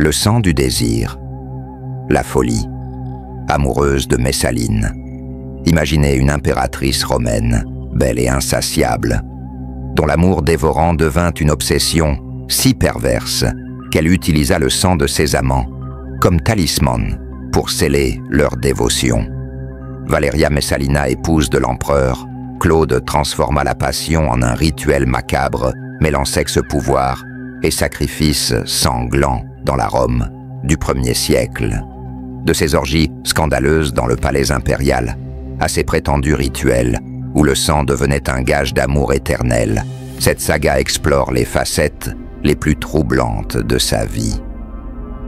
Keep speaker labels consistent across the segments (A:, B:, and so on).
A: Le sang du désir. La folie. Amoureuse de Messaline. Imaginez une impératrice romaine, belle et insatiable, dont l'amour dévorant devint une obsession si perverse qu'elle utilisa le sang de ses amants comme talisman pour sceller leur dévotion. Valeria Messalina, épouse de l'empereur, Claude transforma la passion en un rituel macabre mêlant sexe, pouvoir et sacrifice sanglant dans la Rome du 1er siècle. De ces orgies scandaleuses dans le palais impérial à ces prétendus rituels où le sang devenait un gage d'amour éternel, cette saga explore les facettes les plus troublantes de sa vie.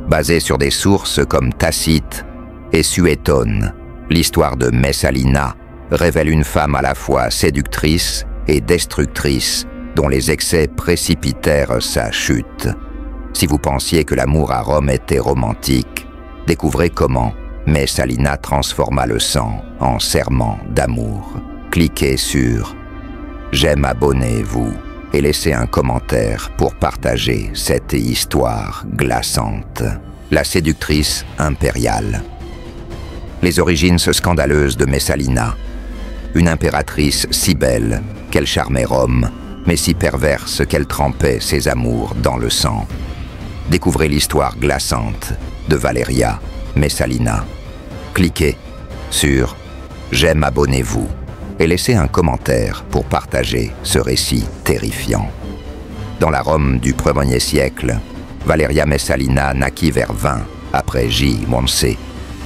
A: Basée sur des sources comme Tacite et Suétone, l'histoire de Messalina révèle une femme à la fois séductrice et destructrice dont les excès précipitèrent sa chute. Si vous pensiez que l'amour à Rome était romantique, découvrez comment Messalina transforma le sang en serment d'amour. Cliquez sur « J'aime », abonnez-vous et laissez un commentaire pour partager cette histoire glaçante. La séductrice impériale. Les origines scandaleuses de Messalina. Une impératrice si belle qu'elle charmait Rome, mais si perverse qu'elle trempait ses amours dans le sang. Découvrez l'histoire glaçante de Valeria Messalina. Cliquez sur « J'aime », abonnez-vous et laissez un commentaire pour partager ce récit terrifiant. Dans la Rome du 1er siècle, Valeria Messalina naquit vers 20 après J. Monse,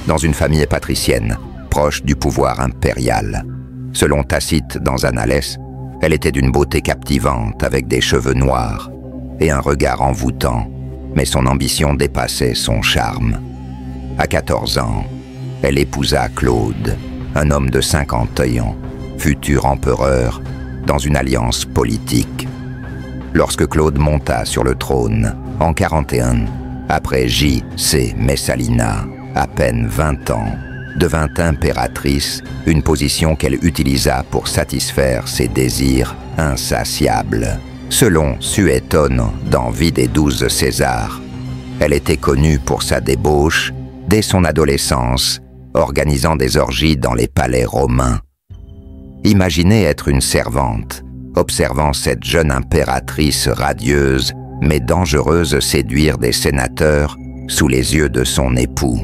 A: dans une famille patricienne, proche du pouvoir impérial. Selon Tacite dans Annales, elle était d'une beauté captivante avec des cheveux noirs et un regard envoûtant, mais son ambition dépassait son charme. À 14 ans, elle épousa Claude, un homme de 50 ans, futur empereur, dans une alliance politique. Lorsque Claude monta sur le trône, en 41, après J.C. Messalina, à peine 20 ans, devint impératrice, une position qu'elle utilisa pour satisfaire ses désirs insatiables. Selon Suétone dans Vie des 12 Césars, elle était connue pour sa débauche dès son adolescence, organisant des orgies dans les palais romains. Imaginez être une servante, observant cette jeune impératrice radieuse mais dangereuse séduire des sénateurs sous les yeux de son époux.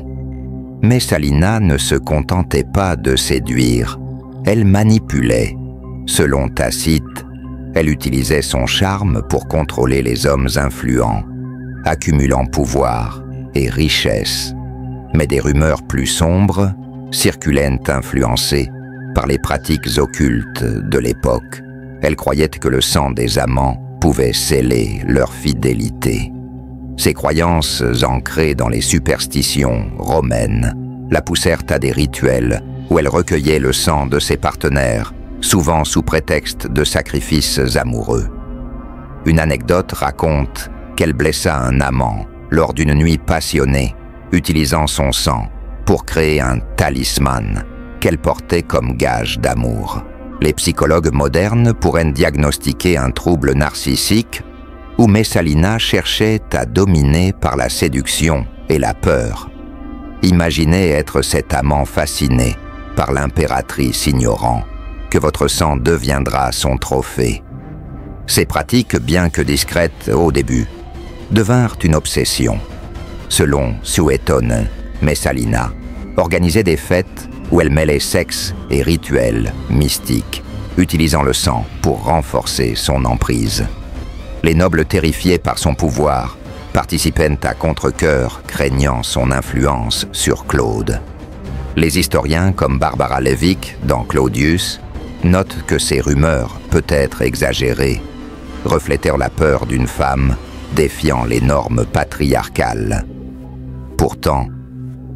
A: Messalina ne se contentait pas de séduire, elle manipulait. Selon Tacite, elle utilisait son charme pour contrôler les hommes influents, accumulant pouvoir et richesse. Mais des rumeurs plus sombres circulaient influencées par les pratiques occultes de l'époque. Elle croyait que le sang des amants pouvait sceller leur fidélité. Ces croyances ancrées dans les superstitions romaines la poussèrent à des rituels où elle recueillait le sang de ses partenaires, souvent sous prétexte de sacrifices amoureux. Une anecdote raconte qu'elle blessa un amant lors d'une nuit passionnée, utilisant son sang pour créer un talisman qu'elle portait comme gage d'amour. Les psychologues modernes pourraient diagnostiquer un trouble narcissique où Messalina cherchait à dominer par la séduction et la peur. Imaginez être cet amant fasciné par l'impératrice ignorant que votre sang deviendra son trophée. Ces pratiques, bien que discrètes au début, devinrent une obsession. Selon Suétone, Messalina organisait des fêtes où elle mêlait sexe et rituels mystiques, utilisant le sang pour renforcer son emprise. Les nobles, terrifiés par son pouvoir, participaient à contre-cœur, craignant son influence sur Claude. Les historiens, comme Barbara Levick dans Claudius, notent que ces rumeurs, peut-être exagérées, reflétèrent la peur d'une femme défiant les normes patriarcales. Pourtant,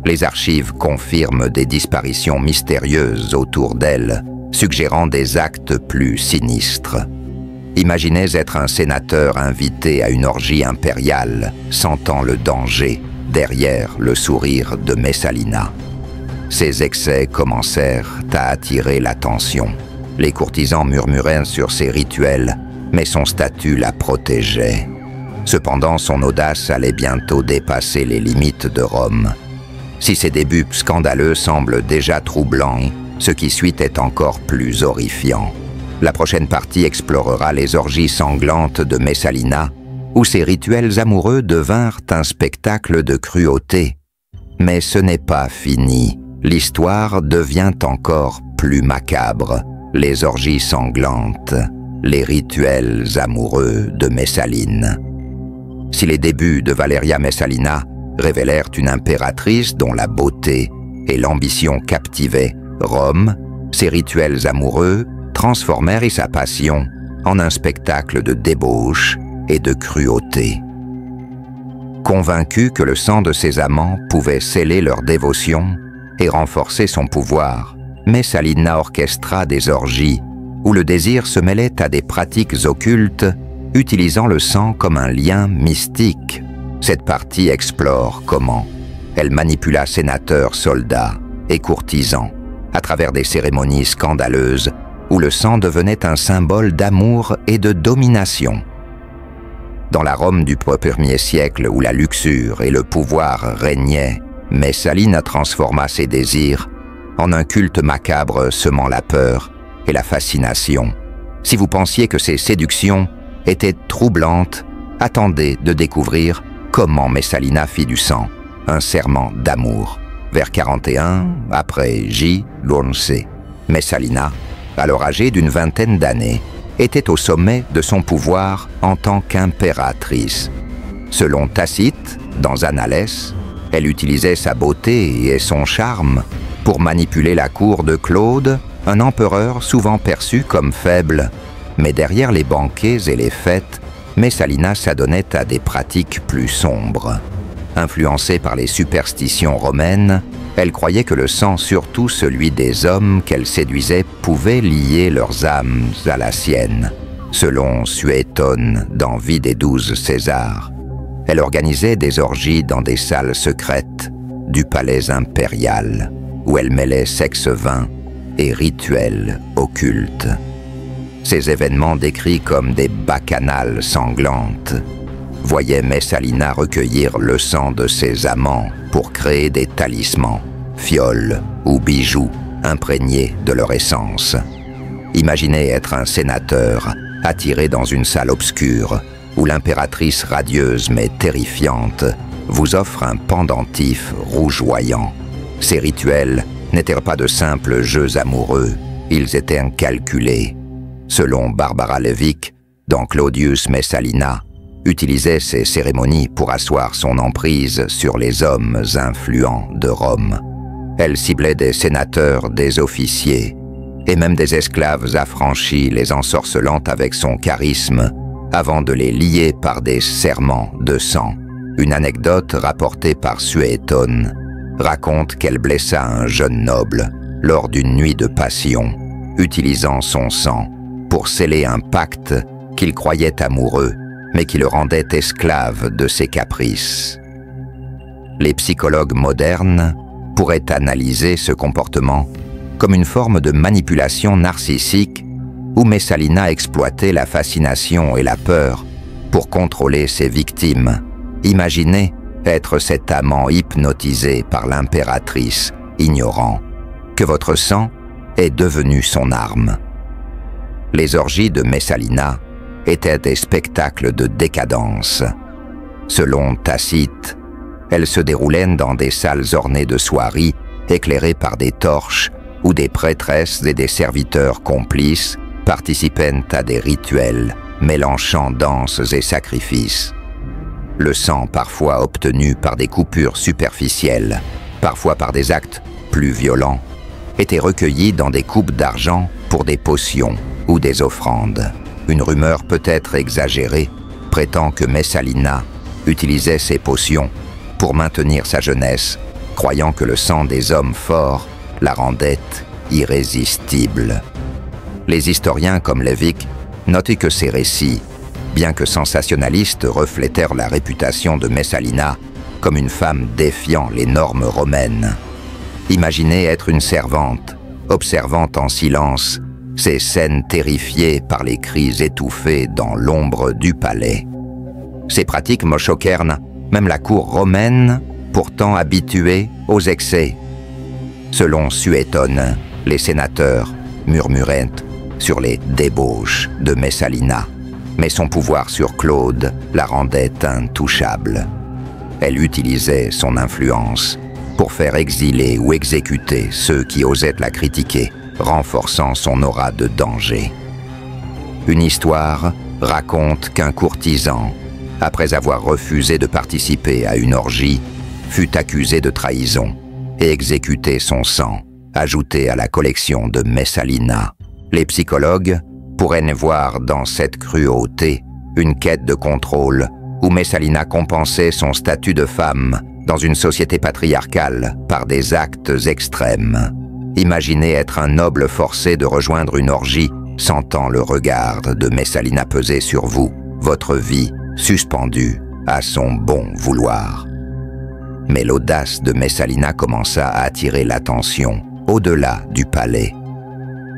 A: les archives confirment des disparitions mystérieuses autour d'elle, suggérant des actes plus sinistres. Imaginez être un sénateur invité à une orgie impériale, sentant le danger derrière le sourire de Messalina. Ces excès commencèrent à attirer l'attention. Les courtisans murmuraient sur ses rituels, mais son statut la protégeait. Cependant, son audace allait bientôt dépasser les limites de Rome. Si ses débuts scandaleux semblent déjà troublants, ce qui suit est encore plus horrifiant. La prochaine partie explorera les orgies sanglantes de Messalina, où ses rituels amoureux devinrent un spectacle de cruauté. Mais ce n'est pas fini. L'histoire devient encore plus macabre. Les orgies sanglantes, les rituels amoureux de Messaline. Si les débuts de Valeria Messalina révélèrent une impératrice dont la beauté et l'ambition captivaient Rome, ses rituels amoureux transformèrent sa passion en un spectacle de débauche et de cruauté. Convaincu que le sang de ses amants pouvait sceller leur dévotion et renforcer son pouvoir, Messalina orchestra des orgies où le désir se mêlait à des pratiques occultes, utilisant le sang comme un lien mystique. Cette partie explore comment elle manipula sénateurs, soldats et courtisans à travers des cérémonies scandaleuses où le sang devenait un symbole d'amour et de domination. Dans la Rome du 1er siècle où la luxure et le pouvoir régnaient, Messalina transforma ses désirs en un culte macabre semant la peur et la fascination. Si vous pensiez que ces séductions étaient troublantes, attendez de découvrir comment Messalina fit du sang un serment d'amour. Vers 41, après J. L'Once, Messalina, alors âgée d'une vingtaine d'années, était au sommet de son pouvoir en tant qu'impératrice. Selon Tacite, dans Annales, elle utilisait sa beauté et son charme pour manipuler la cour de Claude, un empereur souvent perçu comme faible. Mais derrière les banquets et les fêtes, Messalina s'adonnait à des pratiques plus sombres. Influencée par les superstitions romaines, elle croyait que le sang, surtout celui des hommes qu'elle séduisait, pouvait lier leurs âmes à la sienne. Selon Suétone, dans Vie des 12 Césars, elle organisait des orgies dans des salles secrètes du palais impérial, où elle mêlait sexe vain et rituels occultes. Ces événements décrits comme des bacchanales sanglantes voyaient Messalina recueillir le sang de ses amants pour créer des talismans, fioles ou bijoux imprégnés de leur essence. Imaginez être un sénateur attiré dans une salle obscure où l'impératrice radieuse mais terrifiante vous offre un pendentif rougeoyant. Ces rituels n'étaient pas de simples jeux amoureux, ils étaient calculés. Selon Barbara Levick, dans Claudius Messalina, utilisait ces cérémonies pour asseoir son emprise sur les hommes influents de Rome. Elle ciblait des sénateurs, des officiers, et même des esclaves affranchis, les ensorcelant avec son charisme, avant de les lier par des serments de sang. Une anecdote rapportée par Suétone raconte qu'elle blessa un jeune noble lors d'une nuit de passion, utilisant son sang pour sceller un pacte qu'il croyait amoureux, mais qui le rendait esclave de ses caprices. Les psychologues modernes pourraient analyser ce comportement comme une forme de manipulation narcissique où Messalina exploitait la fascination et la peur pour contrôler ses victimes. Imaginez être cet amant hypnotisé par l'impératrice, ignorant que votre sang est devenu son arme. Les orgies de Messalina étaient des spectacles de décadence. Selon Tacite, elles se déroulaient dans des salles ornées de soieries, éclairées par des torches, où des prêtresses et des serviteurs complices participaient à des rituels, mélangeant danses et sacrifices. Le sang, parfois obtenu par des coupures superficielles, parfois par des actes plus violents, était recueilli dans des coupes d'argent pour des potions ou des offrandes. Une rumeur peut-être exagérée prétend que Messalina utilisait ces potions pour maintenir sa jeunesse, croyant que le sang des hommes forts la rendait irrésistible. Les historiens comme Levick notaient que ces récits, bien que sensationnalistes, reflétèrent la réputation de Messalina comme une femme défiant les normes romaines. Imaginez être une servante, observant en silence ces scènes terrifiées par les cris étouffés dans l'ombre du palais. Ces pratiques me choquèrent même la cour romaine, pourtant habituée aux excès. Selon Suétone, les sénateurs murmuraient sur les débauches de Messalina, mais son pouvoir sur Claude la rendait intouchable. Elle utilisait son influence pour faire exiler ou exécuter ceux qui osaient la critiquer, renforçant son aura de danger. Une histoire raconte qu'un courtisan, après avoir refusé de participer à une orgie, fut accusé de trahison et exécuté son sang, ajouté à la collection de Messalina. Les psychologues pourraient voir dans cette cruauté une quête de contrôle où Messalina compensait son statut de femme dans une société patriarcale par des actes extrêmes. Imaginez être un noble forcé de rejoindre une orgie, sentant le regard de Messalina peser sur vous, votre vie suspendue à son bon vouloir. Mais l'audace de Messalina commença à attirer l'attention au-delà du palais.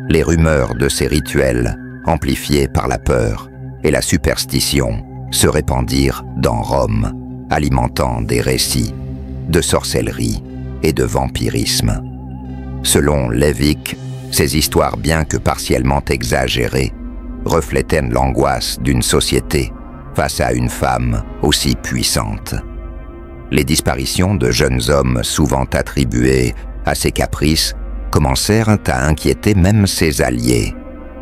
A: Les rumeurs de ces rituels, amplifiés par la peur et la superstition, se répandirent dans Rome, alimentant des récits de sorcellerie et de vampirisme. Selon Lévique, ces histoires, bien que partiellement exagérées, reflétaient l'angoisse d'une société face à une femme aussi puissante. Les disparitions de jeunes hommes souvent attribuées à ses caprices commencèrent à inquiéter même ses alliés.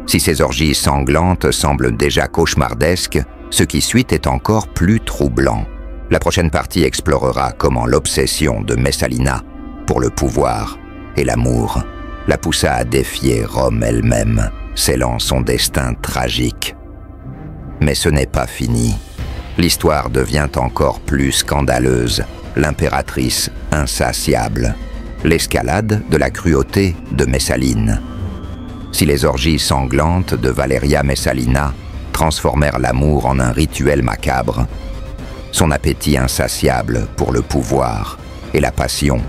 A: Si ces orgies sanglantes semblent déjà cauchemardesques, ce qui suit est encore plus troublant. La prochaine partie explorera comment l'obsession de Messalina pour le pouvoir et l'amour la poussa à défier Rome elle-même, scellant son destin tragique. Mais ce n'est pas fini. L'histoire devient encore plus scandaleuse, l'impératrice insatiable, l'escalade de la cruauté de Messaline. Si les orgies sanglantes de Valeria Messalina transformèrent l'amour en un rituel macabre, son appétit insatiable pour le pouvoir et la passion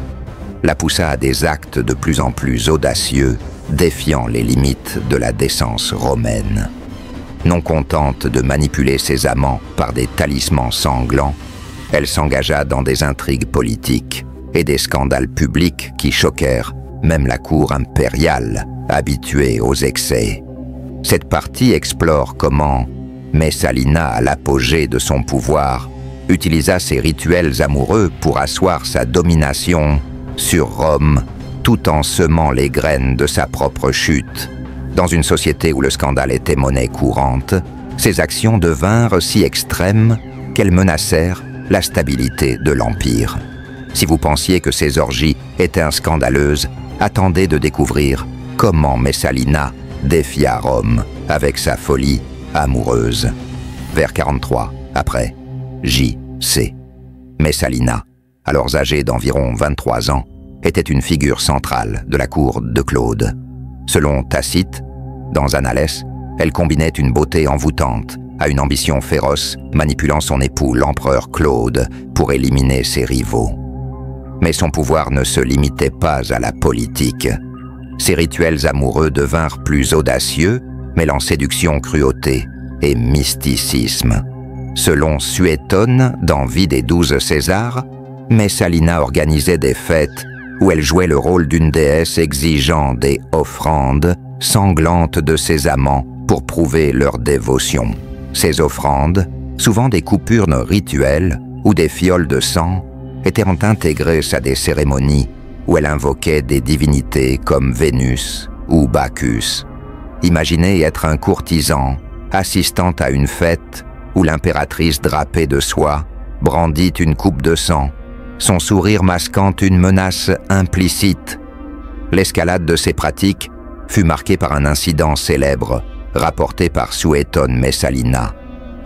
A: la poussa à des actes de plus en plus audacieux, défiant les limites de la décence romaine. Non contente de manipuler ses amants par des talismans sanglants, elle s'engagea dans des intrigues politiques et des scandales publics qui choquèrent même la cour impériale, habituée aux excès. Cette partie explore comment Messalina, à l'apogée de son pouvoir, utilisa ses rituels amoureux pour asseoir sa domination sur Rome, tout en semant les graines de sa propre chute. Dans une société où le scandale était monnaie courante, ses actions devinrent si extrêmes qu'elles menacèrent la stabilité de l'Empire. Si vous pensiez que ces orgies étaient scandaleuses, attendez de découvrir comment Messalina défia Rome avec sa folie amoureuse. Vers 43, après, J.C. Messalina, alors âgée d'environ 23 ans, était une figure centrale de la cour de Claude. Selon Tacite, dans Annales, elle combinait une beauté envoûtante à une ambition féroce, manipulant son époux, l'empereur Claude, pour éliminer ses rivaux. Mais son pouvoir ne se limitait pas à la politique. Ses rituels amoureux devinrent plus audacieux, mêlant séduction, cruauté et mysticisme. Selon Suétone, dans Vie des 12 Césars, Messalina organisait des fêtes où elle jouait le rôle d'une déesse exigeant des offrandes sanglantes de ses amants pour prouver leur dévotion. Ces offrandes, souvent des coupures rituelles ou des fioles de sang, étaient intégrées à des cérémonies où elle invoquait des divinités comme Vénus ou Bacchus. Imaginez être un courtisan assistant à une fête où l'impératrice drapée de soie brandit une coupe de sang, son sourire masquant une menace implicite. L'escalade de ces pratiques fut marquée par un incident célèbre, rapporté par Suétone Messalina,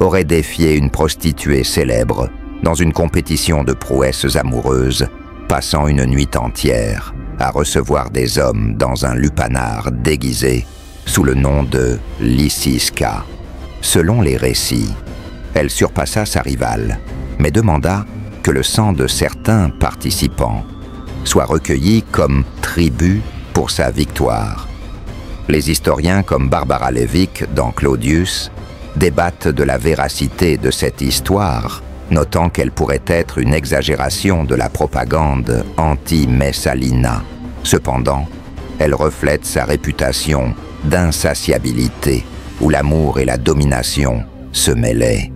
A: aurait défié une prostituée célèbre dans une compétition de prouesses amoureuses, passant une nuit entière à recevoir des hommes dans un lupanar déguisé sous le nom de Lysiska. Selon les récits, elle surpassa sa rivale, mais demanda que le sang de certains participants soit recueilli comme tribut pour sa victoire. Les historiens comme Barbara Lévique dans Claudius débattent de la véracité de cette histoire, notant qu'elle pourrait être une exagération de la propagande anti-Messalina. Cependant, elle reflète sa réputation d'insatiabilité, où l'amour et la domination se mêlaient.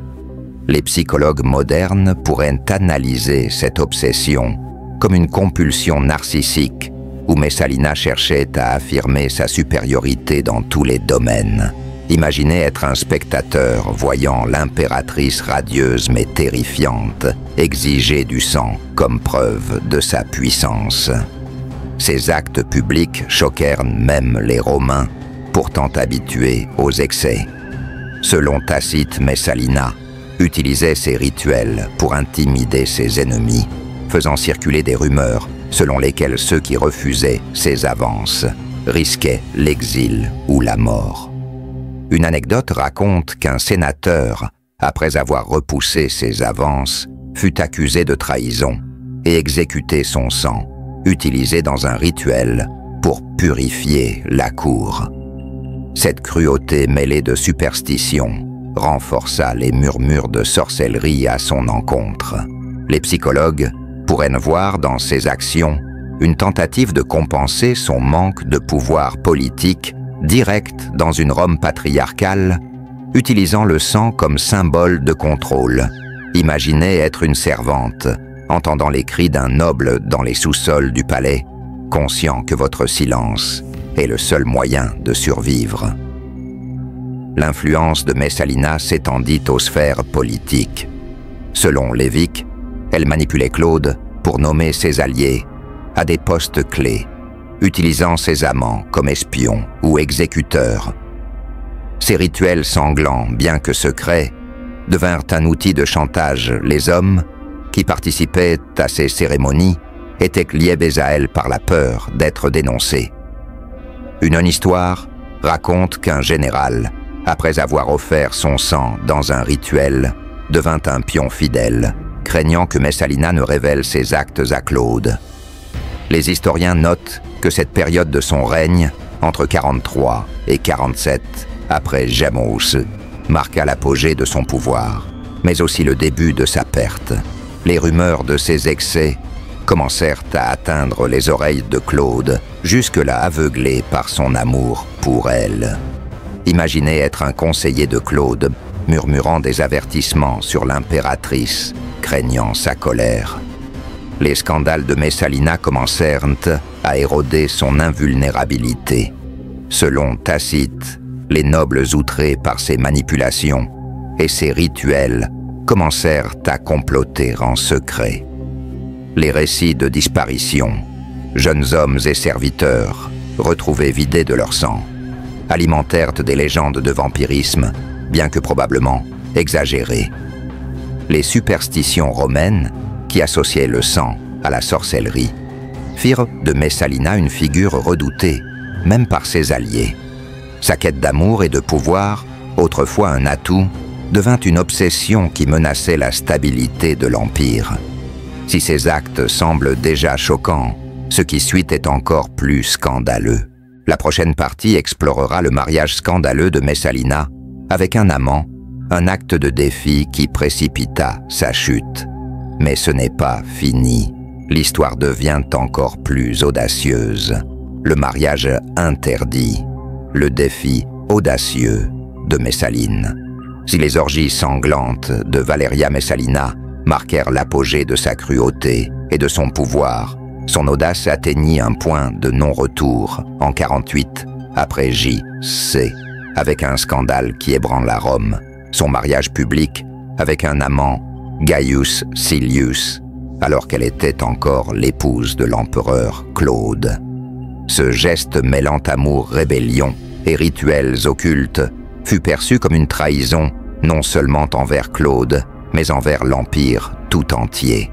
A: Les psychologues modernes pourraient analyser cette obsession comme une compulsion narcissique, où Messalina cherchait à affirmer sa supériorité dans tous les domaines. Imaginez être un spectateur voyant l'impératrice radieuse mais terrifiante exiger du sang comme preuve de sa puissance. Ces actes publics choquèrent même les Romains, pourtant habitués aux excès. Selon Tacite, Messalina utilisait ces rituels pour intimider ses ennemis, faisant circuler des rumeurs selon lesquelles ceux qui refusaient ses avances risquaient l'exil ou la mort. Une anecdote raconte qu'un sénateur, après avoir repoussé ses avances, fut accusé de trahison et exécuté son sang, utilisé dans un rituel pour purifier la cour. Cette cruauté mêlée de superstition renforça les murmures de sorcellerie à son encontre. Les psychologues pourraient voir dans ses actions une tentative de compenser son manque de pouvoir politique direct dans une Rome patriarcale, utilisant le sang comme symbole de contrôle. Imaginez être une servante, entendant les cris d'un noble dans les sous-sols du palais, conscient que votre silence est le seul moyen de survivre. L'influence de Messalina s'étendit aux sphères politiques. Selon Lévique, elle manipulait Claude pour nommer ses alliés à des postes clés, utilisant ses amants comme espions ou exécuteurs. Ces rituels sanglants, bien que secrets, devinrent un outil de chantage. Les hommes qui participaient à ces cérémonies étaient liés à elle par la peur d'être dénoncés. Une histoire raconte qu'un général, après avoir offert son sang dans un rituel, devint un pion fidèle, craignant que Messalina ne révèle ses actes à Claude. Les historiens notent que cette période de son règne, entre 43 et 47, après Jámos, marqua l'apogée de son pouvoir, mais aussi le début de sa perte. Les rumeurs de ses excès commencèrent à atteindre les oreilles de Claude, jusque-là aveuglé par son amour pour elle. Imaginez être un conseiller de Claude, murmurant des avertissements sur l'impératrice, craignant sa colère. Les scandales de Messalina commencèrent à éroder son invulnérabilité. Selon Tacite, les nobles outrés par ses manipulations et ses rituels commencèrent à comploter en secret. Les récits de disparition, jeunes hommes et serviteurs, retrouvés vidés de leur sang, alimentèrent des légendes de vampirisme, bien que probablement exagérées. Les superstitions romaines, qui associaient le sang à la sorcellerie, firent de Messalina une figure redoutée, même par ses alliés. Sa quête d'amour et de pouvoir, autrefois un atout, devint une obsession qui menaçait la stabilité de l'Empire. Si ces actes semblent déjà choquants, ce qui suit est encore plus scandaleux. La prochaine partie explorera le mariage scandaleux de Messalina avec un amant, un acte de défi qui précipita sa chute. Mais ce n'est pas fini. L'histoire devient encore plus audacieuse. Le mariage interdit, le défi audacieux de Messaline. Si les orgies sanglantes de Valeria Messalina marquèrent l'apogée de sa cruauté et de son pouvoir, son audace atteignit un point de non-retour en 48, après J.C., avec un scandale qui ébranla Rome, son mariage public avec un amant, Gaius Silius, alors qu'elle était encore l'épouse de l'empereur Claude. Ce geste mêlant amour, rébellion et rituels occultes fut perçu comme une trahison non seulement envers Claude, mais envers l'Empire tout entier.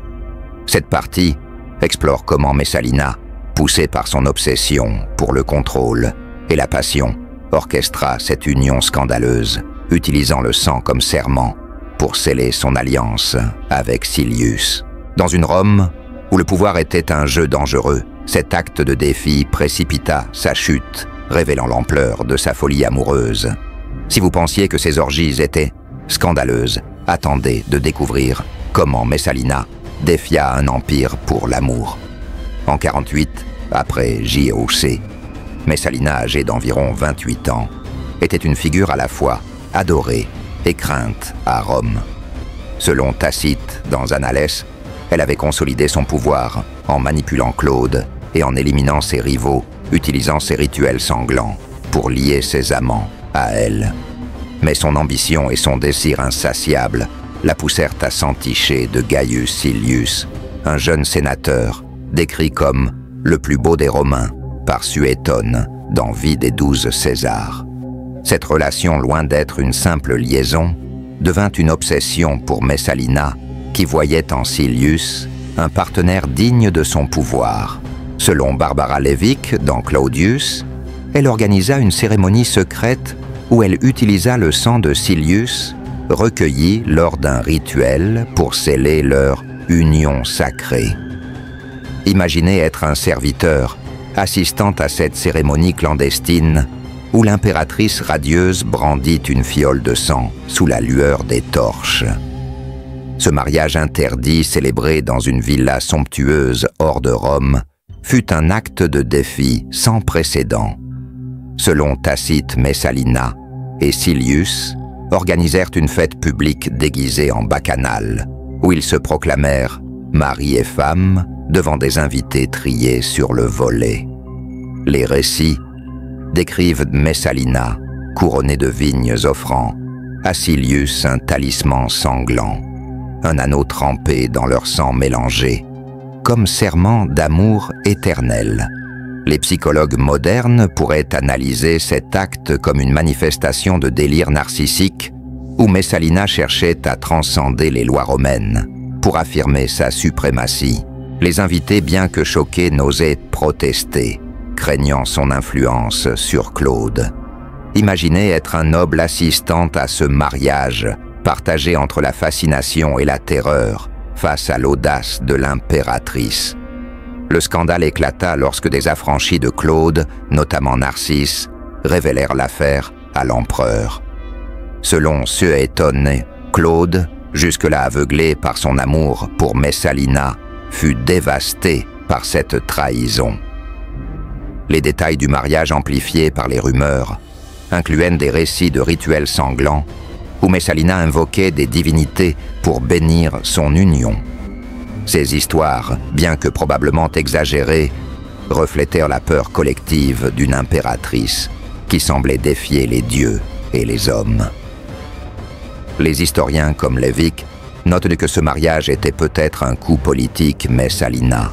A: Cette partie explore comment Messalina, poussée par son obsession pour le contrôle et la passion, orchestra cette union scandaleuse, utilisant le sang comme serment pour sceller son alliance avec Silius. Dans une Rome où le pouvoir était un jeu dangereux, cet acte de défi précipita sa chute, révélant l'ampleur de sa folie amoureuse. Si vous pensiez que ces orgies étaient scandaleuses, attendez de découvrir comment Messalina défia un empire pour l'amour. En 48, après JOC, Messalina, âgée d'environ 28 ans, était une figure à la fois adorée et crainte à Rome. Selon Tacite, dans Annales, elle avait consolidé son pouvoir en manipulant Claude et en éliminant ses rivaux, utilisant ses rituels sanglants pour lier ses amants à elle. Mais son ambition et son désir insatiable la poussèrent à s'enticher de Gaius Silius, un jeune sénateur décrit comme le plus beau des Romains par Suétone dans Vie des 12 Césars. Cette relation, loin d'être une simple liaison, devint une obsession pour Messalina, qui voyait en Silius un partenaire digne de son pouvoir. Selon Barbara Levick, dans Claudius, elle organisa une cérémonie secrète où elle utilisa le sang de Silius, recueilli lors d'un rituel pour sceller leur union sacrée. Imaginez être un serviteur assistant à cette cérémonie clandestine où l'impératrice radieuse brandit une fiole de sang sous la lueur des torches. Ce mariage interdit, célébré dans une villa somptueuse hors de Rome, fut un acte de défi sans précédent. Selon Tacite, Messalina et Silius organisèrent une fête publique déguisée en bacchanale, où ils se proclamèrent mari et femme devant des invités triés sur le volet. Les récits décrivent Messalina, couronnée de vignes offrant à Silius un talisman sanglant, un anneau trempé dans leur sang mélangé, comme serment d'amour éternel. Les psychologues modernes pourraient analyser cet acte comme une manifestation de délire narcissique où Messalina cherchait à transcender les lois romaines pour affirmer sa suprématie. Les invités, bien que choqués, n'osaient protester, craignant son influence sur Claude. Imaginez être un noble assistant à ce mariage, partagé entre la fascination et la terreur, face à l'audace de l'impératrice. Le scandale éclata lorsque des affranchis de Claude, notamment Narcisse, révélèrent l'affaire à l'empereur. Selon Suétone, Claude, jusque-là aveuglé par son amour pour Messalina, fut dévasté par cette trahison. Les détails du mariage amplifiés par les rumeurs incluaient des récits de rituels sanglants où Messalina invoquait des divinités pour bénir son union. Ces histoires, bien que probablement exagérées, reflétèrent la peur collective d'une impératrice qui semblait défier les dieux et les hommes. Les historiens comme Levick notent que ce mariage était peut-être un coup politique Messalina,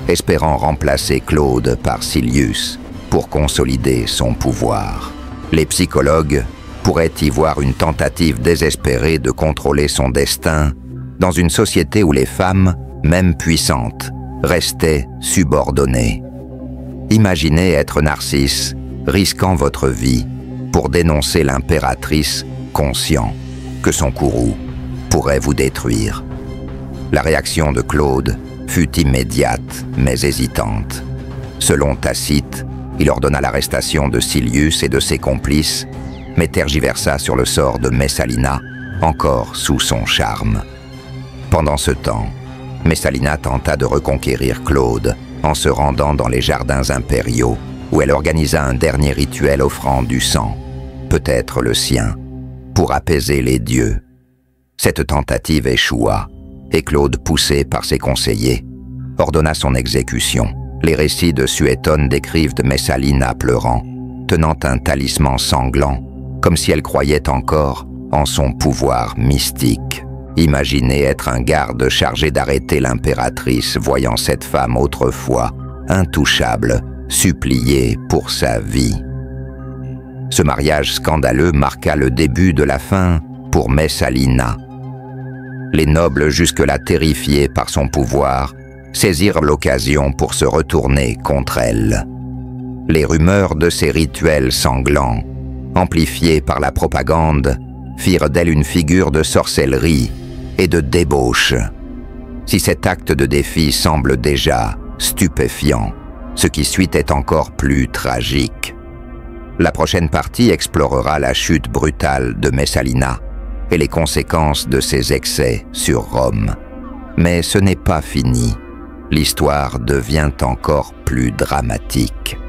A: espérant remplacer Claude par Silius pour consolider son pouvoir. Les psychologues pourraient y voir une tentative désespérée de contrôler son destin dans une société où les femmes, même puissantes, restaient subordonnées. Imaginez être Narcisse, risquant votre vie pour dénoncer l'impératrice, conscient que son courroux pourrait vous détruire. La réaction de Claude fut immédiate mais hésitante. Selon Tacite, il ordonna l'arrestation de Silius et de ses complices, mais tergiversa sur le sort de Messalina, encore sous son charme. Pendant ce temps, Messalina tenta de reconquérir Claude en se rendant dans les jardins impériaux, où elle organisa un dernier rituel offrant du sang, peut-être le sien, pour apaiser les dieux. Cette tentative échoua, et Claude, poussé par ses conseillers, ordonna son exécution. Les récits de Suétone décrivent de Messalina pleurant, tenant un talisman sanglant, comme si elle croyait encore en son pouvoir mystique. Imaginez être un garde chargé d'arrêter l'impératrice, voyant cette femme autrefois intouchable, supplier pour sa vie. Ce mariage scandaleux marqua le début de la fin pour Messalina. Les nobles, jusque-là terrifiés par son pouvoir, saisirent l'occasion pour se retourner contre elle. Les rumeurs de ces rituels sanglants, amplifiés par la propagande, firent d'elle une figure de sorcellerie et de débauche. Si cet acte de défi semble déjà stupéfiant, ce qui suit est encore plus tragique. La prochaine partie explorera la chute brutale de Messalina et les conséquences de ses excès sur Rome. Mais ce n'est pas fini. L'histoire devient encore plus dramatique.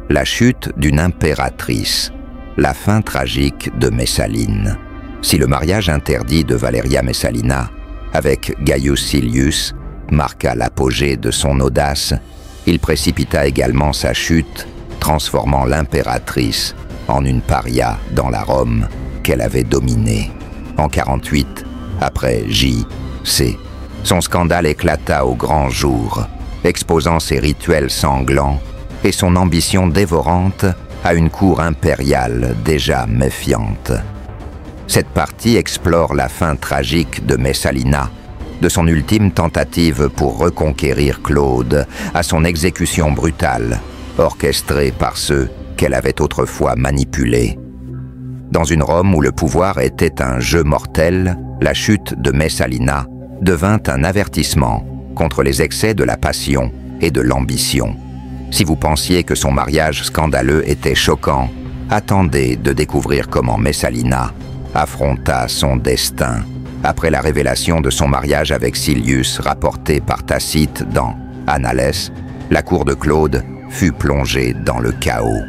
A: La chute d'une impératrice, la fin tragique de Messaline. Si le mariage interdit de Valeria Messalina avec Gaius Silius marqua l'apogée de son audace, il précipita également sa chute, transformant l'impératrice en une paria dans la Rome qu'elle avait dominée. En 48, après J.C., son scandale éclata au grand jour, exposant ses rituels sanglants et son ambition dévorante à une cour impériale déjà méfiante. Cette partie explore la fin tragique de Messalina, de son ultime tentative pour reconquérir Claude à son exécution brutale, orchestrée par ceux qu'elle avait autrefois manipulés. Dans une Rome où le pouvoir était un jeu mortel, la chute de Messalina devint un avertissement contre les excès de la passion et de l'ambition. Si vous pensiez que son mariage scandaleux était choquant, attendez de découvrir comment Messalina affronta son destin après la révélation de son mariage avec Silius rapportée par Tacite dans Annales. La cour de Claude fut plongée dans le chaos.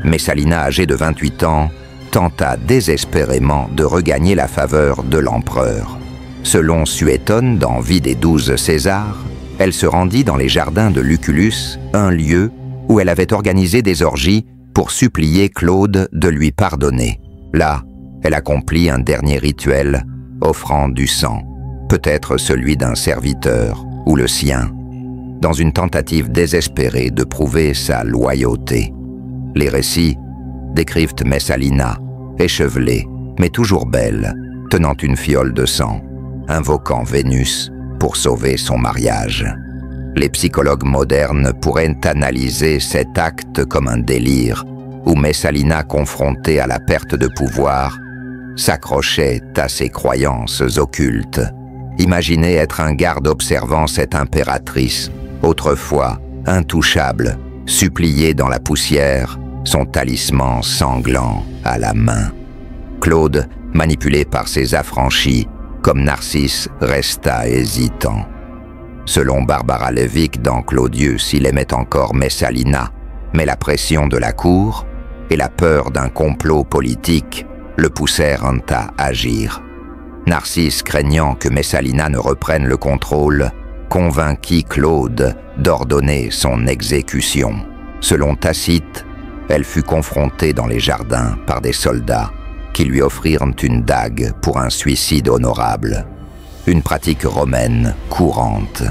A: Messalina, âgée de 28 ans, tenta désespérément de regagner la faveur de l'empereur. Selon Suétone dans Vie des 12 Césars, elle se rendit dans les jardins de Lucullus, un lieu où elle avait organisé des orgies pour supplier Claude de lui pardonner. Là, elle accomplit un dernier rituel, offrant du sang, peut-être celui d'un serviteur ou le sien, dans une tentative désespérée de prouver sa loyauté. Les récits décrivent Messalina, échevelée, mais toujours belle, tenant une fiole de sang, invoquant Vénus pour sauver son mariage. Les psychologues modernes pourraient analyser cet acte comme un délire, où Messalina, confrontée à la perte de pouvoir, s'accrochait à ses croyances occultes. Imaginez être un garde observant cette impératrice, autrefois intouchable, suppliée dans la poussière, son talisman sanglant à la main. Claude, manipulé par ses affranchis, comme Narcisse, resta hésitant. Selon Barbara Levick dans Claudius, il aimait encore Messalina, mais la pression de la cour et la peur d'un complot politique le poussèrent à agir. Narcisse, craignant que Messalina ne reprenne le contrôle, convainquit Claude d'ordonner son exécution. Selon Tacite, elle fut confrontée dans les jardins par des soldats qui lui offrirent une dague pour un suicide honorable, une pratique romaine courante.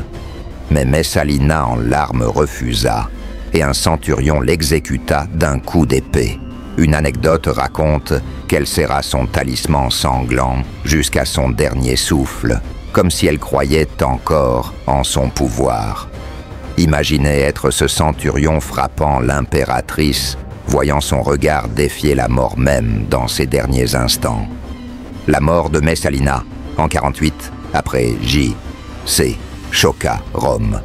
A: Mais Messalina en larmes refusa et un centurion l'exécuta d'un coup d'épée. Une anecdote raconte qu'elle serra son talisman sanglant jusqu'à son dernier souffle, comme si elle croyait encore en son pouvoir. Imaginez être ce centurion frappant l'impératrice, voyant son regard défier la mort même dans ses derniers instants. La mort de Messalina, en 48, après J.C., choqua Rome.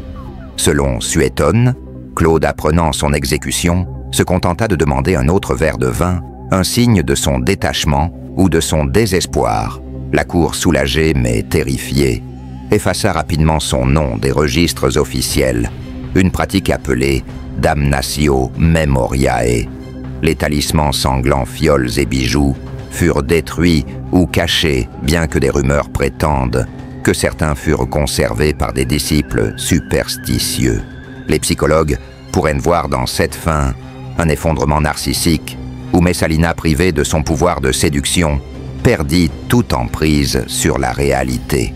A: Selon Suétone, Claude, apprenant son exécution, se contenta de demander un autre verre de vin, un signe de son détachement ou de son désespoir. La cour, soulagée mais terrifiée, effaça rapidement son nom des registres officiels, une pratique appelée damnatio memoriae. Les talismans sanglants, fioles et bijoux furent détruits ou cachés, bien que des rumeurs prétendent que certains furent conservés par des disciples superstitieux. Les psychologues pourraient voir dans cette fin un effondrement narcissique où Messalina, privée de son pouvoir de séduction, perdit toute emprise sur la réalité.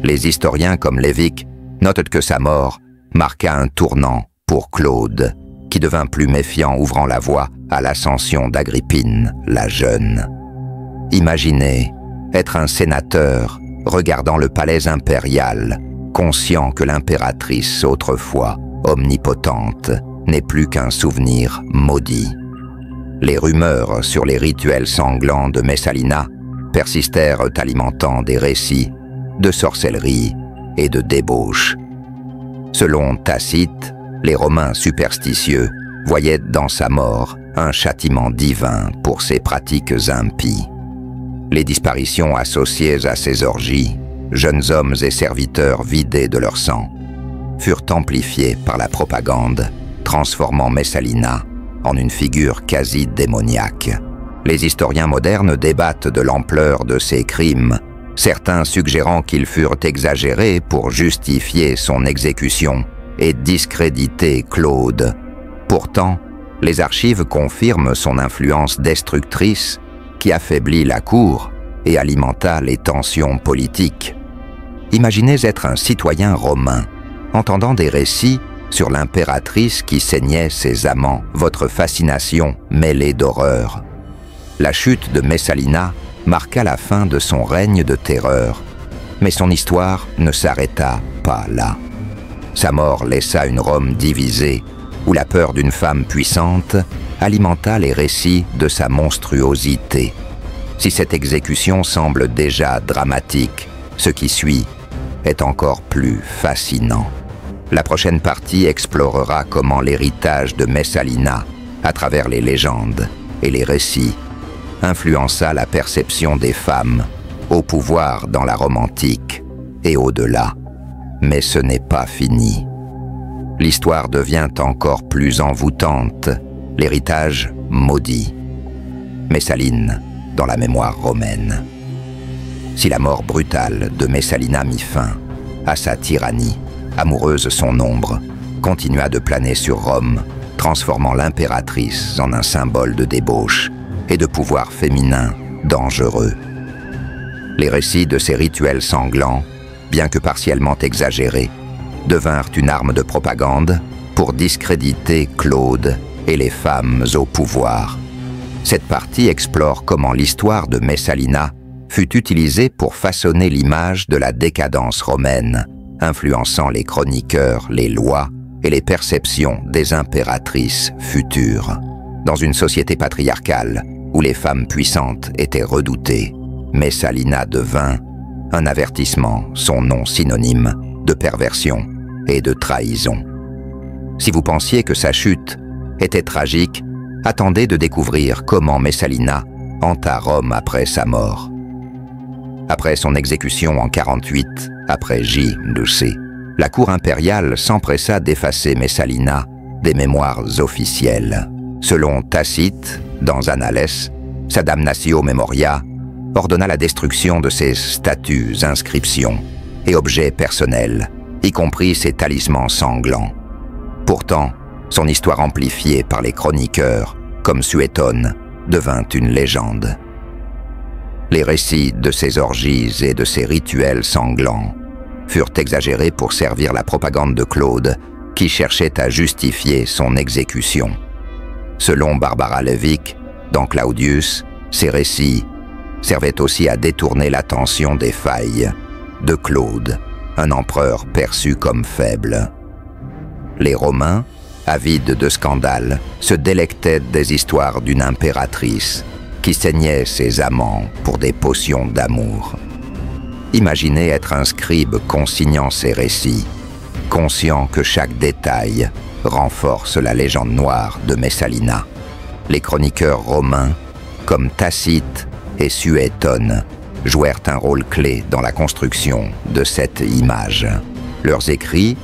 A: Les historiens comme Levick notent que sa mort marqua un tournant pour Claude, qui devint plus méfiant, ouvrant la voie à l'ascension d'Agrippine, la jeune. Imaginez être un sénateur regardant le palais impérial, conscient que l'impératrice, autrefois omnipotente, n'est plus qu'un souvenir maudit. Les rumeurs sur les rituels sanglants de Messalina persistèrent, alimentant des récits de sorcellerie et de débauche. Selon Tacite, les Romains superstitieux voyait dans sa mort un châtiment divin pour ses pratiques impies. Les disparitions associées à ces orgies, jeunes hommes et serviteurs vidés de leur sang, furent amplifiées par la propagande, transformant Messalina en une figure quasi démoniaque. Les historiens modernes débattent de l'ampleur de ces crimes, certains suggérant qu'ils furent exagérés pour justifier son exécution et discréditer Claude. Pourtant, les archives confirment son influence destructrice qui affaiblit la cour et alimenta les tensions politiques. Imaginez être un citoyen romain, entendant des récits sur l'impératrice qui saignait ses amants, votre fascination mêlée d'horreur. La chute de Messalina marqua la fin de son règne de terreur, mais son histoire ne s'arrêta pas là. Sa mort laissa une Rome divisée, où la peur d'une femme puissante alimenta les récits de sa monstruosité. Si cette exécution semble déjà dramatique, ce qui suit est encore plus fascinant. La prochaine partie explorera comment l'héritage de Messalina, à travers les légendes et les récits, influença la perception des femmes au pouvoir dans la Rome antique et au-delà. Mais ce n'est pas fini. L'histoire devient encore plus envoûtante, l'héritage maudit. Messaline dans la mémoire romaine. Si la mort brutale de Messalina mit fin à sa tyrannie, amoureuse son ombre, continua de planer sur Rome, transformant l'impératrice en un symbole de débauche et de pouvoir féminin dangereux. Les récits de ces rituels sanglants, bien que partiellement exagérés, devinrent une arme de propagande pour discréditer Claude et les femmes au pouvoir. Cette partie explore comment l'histoire de Messalina fut utilisée pour façonner l'image de la décadence romaine, influençant les chroniqueurs, les lois et les perceptions des impératrices futures. Dans une société patriarcale où les femmes puissantes étaient redoutées, Messalina devint un avertissement, son nom synonyme de perversion et de trahison. Si vous pensiez que sa chute était tragique, attendez de découvrir comment Messalina hanta Rome après sa mort. Après son exécution en 48, après J.C., la cour impériale s'empressa d'effacer Messalina des mémoires officielles. Selon Tacite, dans Annales, sa damnatio memoria ordonna la destruction de ses statues, inscriptions et objets personnels, y compris ses talismans sanglants. Pourtant, son histoire amplifiée par les chroniqueurs, comme Suétone, devint une légende. Les récits de ces orgies et de ces rituels sanglants furent exagérés pour servir la propagande de Claude, qui cherchait à justifier son exécution. Selon Barbara Levick, dans Claudius, ces récits servaient aussi à détourner l'attention des failles de Claude, un empereur perçu comme faible. Les Romains, avides de scandales, se délectaient des histoires d'une impératrice qui saignait ses amants pour des potions d'amour. Imaginez être un scribe consignant ces récits, conscient que chaque détail renforce la légende noire de Messalina. Les chroniqueurs romains, comme Tacite et Suétone, jouèrent un rôle clé dans la construction de cette image. Leurs écrits,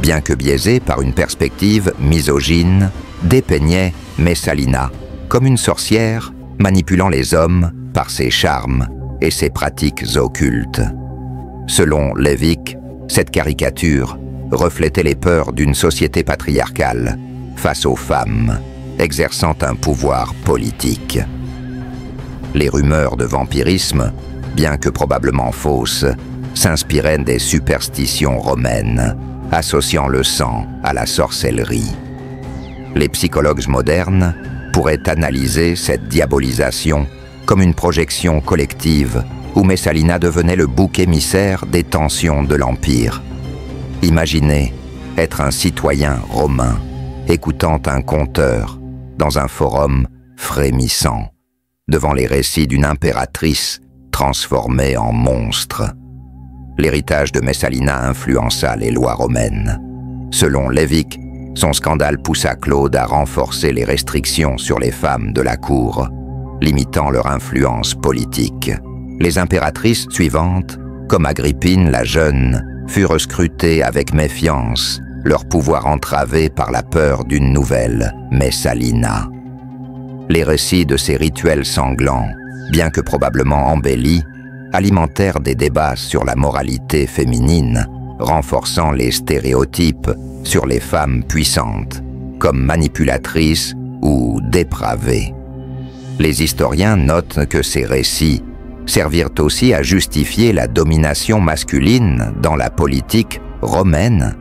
A: bien que biaisés par une perspective misogyne, dépeignaient Messalina comme une sorcière manipulant les hommes par ses charmes et ses pratiques occultes. Selon Levick, cette caricature reflétait les peurs d'une société patriarcale face aux femmes, exerçant un pouvoir politique. Les rumeurs de vampirisme, bien que probablement fausses, s'inspiraient des superstitions romaines, associant le sang à la sorcellerie. Les psychologues modernes pourraient analyser cette diabolisation comme une projection collective où Messalina devenait le bouc émissaire des tensions de l'Empire. Imaginez être un citoyen romain écoutant un conteur dans un forum frémissant devant les récits d'une impératrice transformée en monstre. L'héritage de Messalina influença les lois romaines. Selon Levick, Son scandale poussa Claude à renforcer les restrictions sur les femmes de la cour, limitant leur influence politique. Les impératrices suivantes, comme Agrippine la jeune, furent scrutées avec méfiance, leur pouvoir entravé par la peur d'une nouvelle Messalina. Les récits de ces rituels sanglants, bien que probablement embellis, alimentèrent des débats sur la moralité féminine, renforçant les stéréotypes sur les femmes puissantes, comme manipulatrices ou dépravées. Les historiens notent que ces récits servirent aussi à justifier la domination masculine dans la politique romaine.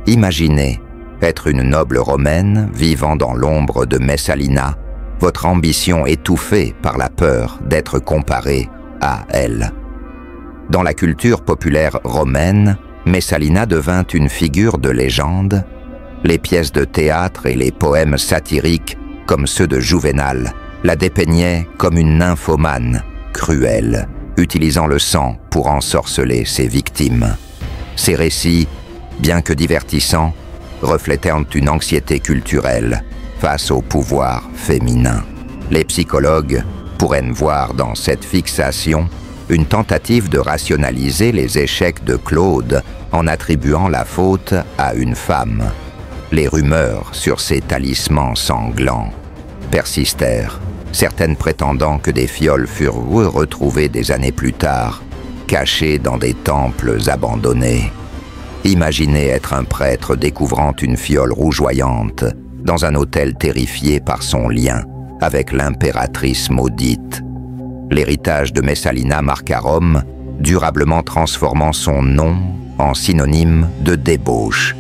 A: Imaginez être une noble romaine vivant dans l'ombre de Messalina, votre ambition étouffée par la peur d'être comparée à elle. Dans la culture populaire romaine, Messalina devint une figure de légende. Les pièces de théâtre et les poèmes satiriques, comme ceux de Juvénal, la dépeignaient comme une nymphomane cruelle, utilisant le sang pour ensorceler ses victimes. Ces récits, bien que divertissants, reflétaient une anxiété culturelle face au pouvoir féminin. Les psychologues pourraient voir dans cette fixation une tentative de rationaliser les échecs de Claude en attribuant la faute à une femme. Les rumeurs sur ces talismans sanglants persistèrent, certaines prétendant que des fioles furent retrouvées des années plus tard, cachées dans des temples abandonnés. Imaginez être un prêtre découvrant une fiole rougeoyante dans un hôtel terrifié par son lien avec l'impératrice maudite. L'héritage de Messalina marqua Rome, durablement transformant son nom en synonyme de débauche.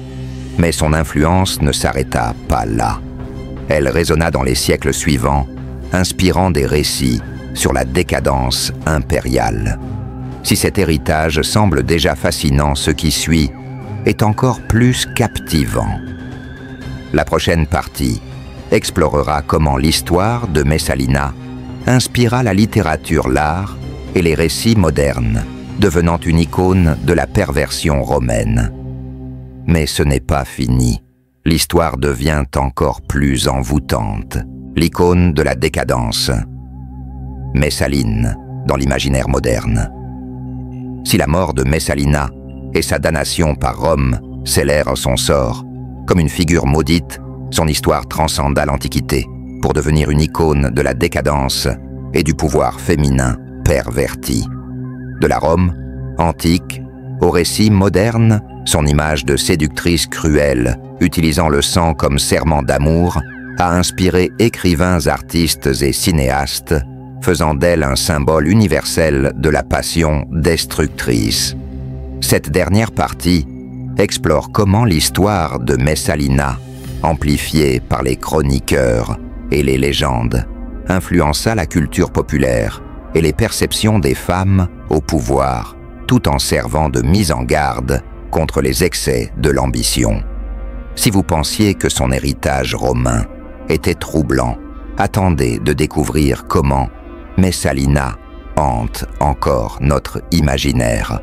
A: Mais son influence ne s'arrêta pas là. Elle résonna dans les siècles suivants, inspirant des récits sur la décadence impériale. Si cet héritage semble déjà fascinant, ce qui suit est encore plus captivant. La prochaine partie explorera comment l'histoire de Messalina inspira la littérature, l'art et les récits modernes, devenant une icône de la perversion romaine. Mais ce n'est pas fini. L'histoire devient encore plus envoûtante. L'icône de la décadence. Messaline, dans l'imaginaire moderne. Si la mort de Messalina et sa damnation par Rome scellèrent son sort, comme une figure maudite, son histoire transcenda l'Antiquité pour devenir une icône de la décadence et du pouvoir féminin perverti. De la Rome antique au récit moderne, son image de séductrice cruelle, utilisant le sang comme serment d'amour, a inspiré écrivains, artistes et cinéastes, faisant d'elle un symbole universel de la passion destructrice. Cette dernière partie explore comment l'histoire de Messalina, amplifiée par les chroniqueurs et les légendes, influença la culture populaire et les perceptions des femmes au pouvoir, tout en servant de mise en garde contre les excès de l'ambition. Si vous pensiez que son héritage romain était troublant, attendez de découvrir comment Messalina hante encore notre imaginaire.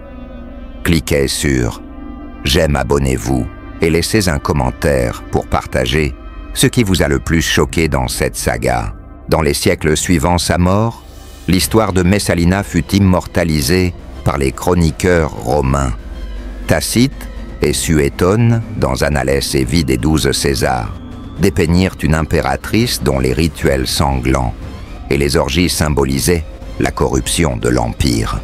A: Cliquez sur « J'aime », abonnez-vous et laissez un commentaire pour partager ce qui vous a le plus choqué dans cette saga. Dans les siècles suivant sa mort, l'histoire de Messalina fut immortalisée par les chroniqueurs romains. Tacite et Suétone, dans Annales et Vie des 12 Césars, dépeignirent une impératrice dont les rituels sanglants et les orgies symbolisaient la corruption de l'Empire.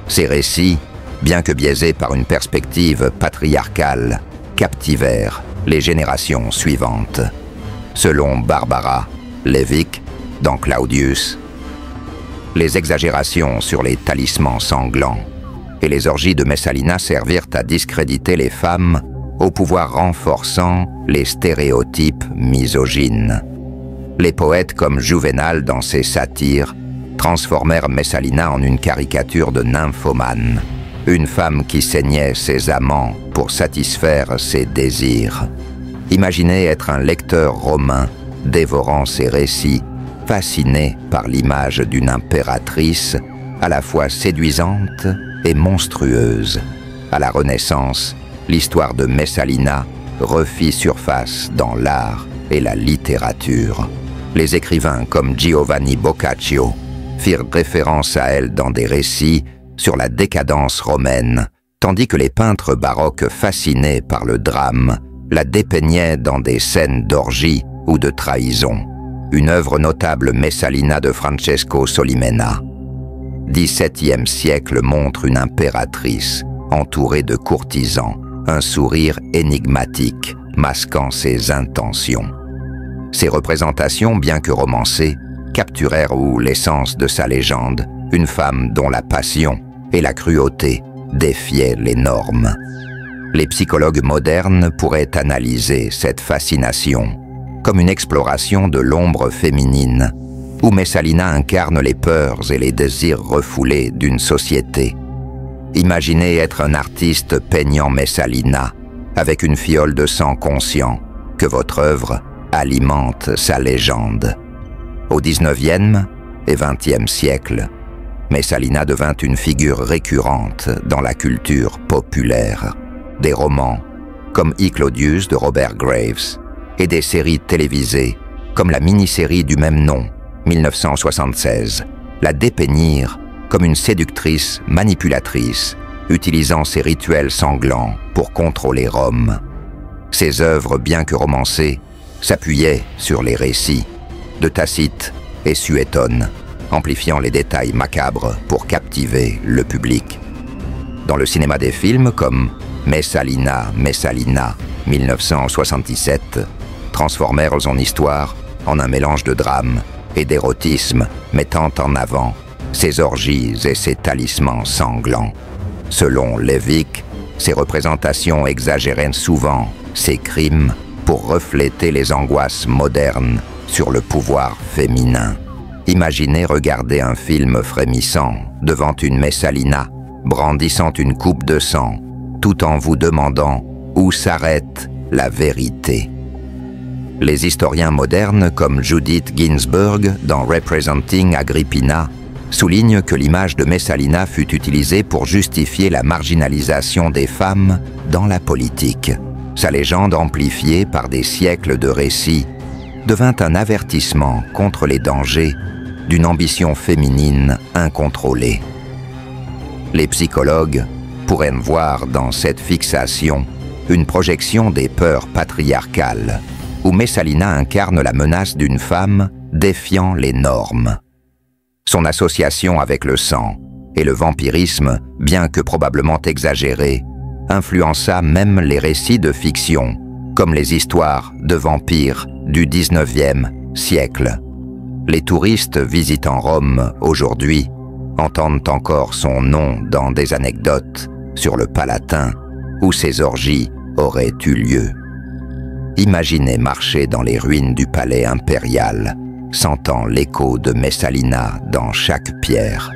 A: Ces récits, bien que biaisés par une perspective patriarcale, captivèrent les générations suivantes. Selon Barbara Levick, dans Claudius, les exagérations sur les talismans sanglants et les orgies de Messalina servirent à discréditer les femmes au pouvoir renforçant les stéréotypes misogynes. Les poètes comme Juvénal dans ses satires transformèrent Messalina en une caricature de nymphomane, une femme qui saignait ses amants pour satisfaire ses désirs. Imaginez être un lecteur romain dévorant ces récits, fasciné par l'image d'une impératrice à la fois séduisante et monstrueuse. À la Renaissance, l'histoire de Messalina refit surface dans l'art et la littérature. Les écrivains comme Giovanni Boccaccio firent référence à elle dans des récits sur la décadence romaine, tandis que les peintres baroques fascinés par le drame la dépeignaient dans des scènes d'orgie ou de trahison. Une œuvre notable, Messalina de Francesco Solimena. XVIIe siècle montre une impératrice entourée de courtisans, un sourire énigmatique masquant ses intentions. Ces représentations, bien que romancées, capturèrent l'essence de sa légende, une femme dont la passion et la cruauté défiaient les normes. Les psychologues modernes pourraient analyser cette fascination comme une exploration de l'ombre féminine, où Messalina incarne les peurs et les désirs refoulés d'une société. Imaginez être un artiste peignant Messalina avec une fiole de sang conscient que votre œuvre alimente sa légende. Au XIXe et XXe siècle, Messalina devint une figure récurrente dans la culture populaire. Des romans comme I Claudius de Robert Graves et des séries télévisées comme la mini-série du même nom, 1976, la dépeignirent comme une séductrice manipulatrice, utilisant ses rituels sanglants pour contrôler Rome. Ses œuvres, bien que romancées, s'appuyaient sur les récits de Tacite et Suétone, amplifiant les détails macabres pour captiver le public. Dans le cinéma, des films comme Messalina, Messalina, 1977, transformèrent son histoire en un mélange de drame et d'érotisme, mettant en avant ses orgies et ses talismans sanglants. Selon Lévique, ces représentations exagéraient souvent ces crimes pour refléter les angoisses modernes sur le pouvoir féminin. Imaginez regarder un film frémissant devant une Messalina brandissant une coupe de sang, tout en vous demandant où s'arrête la vérité. Les historiens modernes comme Judith Ginsburg dans Representing Agrippina soulignent que l'image de Messalina fut utilisée pour justifier la marginalisation des femmes dans la politique. Sa légende, amplifiée par des siècles de récits, devint un avertissement contre les dangers d'une ambition féminine incontrôlée. Les psychologues pourraient voir dans cette fixation une projection des peurs patriarcales, où Messalina incarne la menace d'une femme défiant les normes. Son association avec le sang et le vampirisme, bien que probablement exagéré, influença même les récits de fiction, comme les histoires de vampires du XIXe siècle. Les touristes visitant Rome aujourd'hui entendent encore son nom dans des anecdotes sur le Palatin où ces orgies auraient eu lieu. Imaginez marcher dans les ruines du palais impérial, sentant l'écho de Messalina dans chaque pierre.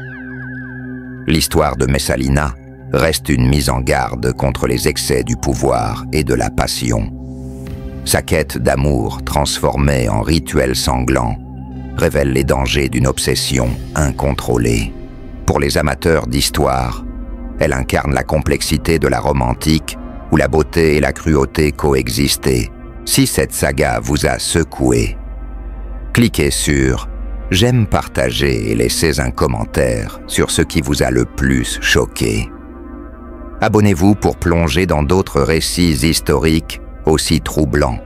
A: L'histoire de Messalina reste une mise en garde contre les excès du pouvoir et de la passion. Sa quête d'amour transformée en rituel sanglant révèle les dangers d'une obsession incontrôlée. Pour les amateurs d'histoire, elle incarne la complexité de la Rome antique où la beauté et la cruauté coexistaient. Si cette saga vous a secoué, cliquez sur « J'aime partager » et laissez un commentaire sur ce qui vous a le plus choqué. Abonnez-vous pour plonger dans d'autres récits historiques aussi troublants.